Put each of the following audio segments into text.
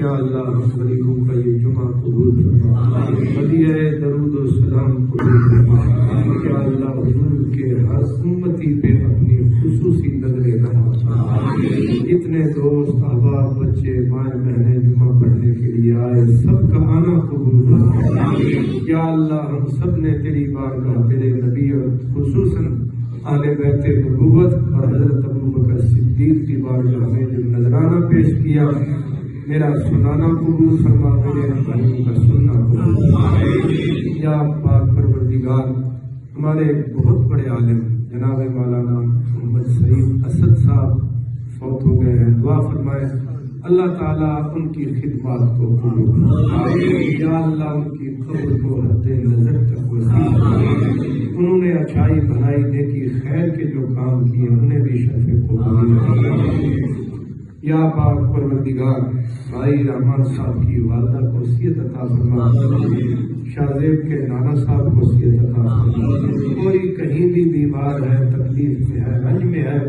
یا اللہ ہم غریبوں کا یہ جمعہ قبول فرما، ہدیہ درود و سلام قبول فرما۔ یا اللہ حضور کے ہر امتی پہ اپنی خصوصی نظر رحم فرما۔ جتنے دوست احباب بچے مائیں بہنیں جمعہ پڑھنے کے لیے آئے سب کا آنا قبول فرما۔ یا اللہ ہم سب نے تیری بارگاہ تیرے نبی اور خصوصاً اہل بیت نبوت اور حضرت ابوبکر صدیق کی بارگاہ میں جو نذرانہ پیش کیا، میرا سنانا قبول فرما، میرے بھائیوں کا سننا قبول فرما۔ یا پاک پروردگار ہمارے بہت بڑے عالم جناب مولانا محمد سعید اسد صاحب فوت ہو گئے ہیں، دعا فرمائے اللہ تعالیٰ ان کی خدمات کو قبول فرمائے۔ یا اللہ ان کی قبر کو حد نظر تک وسیع فرمائے۔ انہوں نے اچھائی بھلائی نیکی خیر کے جو کام کیے انہیں بھی شرف قبول فرمائے۔ یا پاک پروردگار بھائی رحمان صاحب کی والدہ کو وصیت عطا فرما، شاہ زیب کے نانا صاحب کو وصیت عطا فرما۔ کوئی کہیں بھی بیمار ہے، تکلیف میں ہے، رنج میں ہے،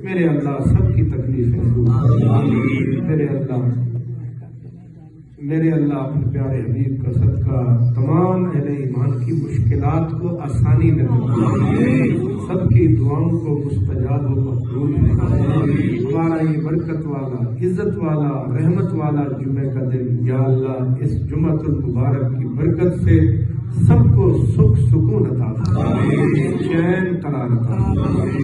میرے اللہ سب کی تکلیفیں دور فرما۔ میرے اللہ اپنے پیارے حبیب کا صدقہ تمام اہل ایمان کی مشکلات کو آسانی میں سب کی دعاؤں کو مستجاب و مقبول ہمارا یہ برکت والا عزت والا رحمت والا جمعہ کا دن یا اللہ اس جمعہ المبارک کی برکت سے سب کو سکھ سکون عطا فرما، چین قرار عطا فرما۔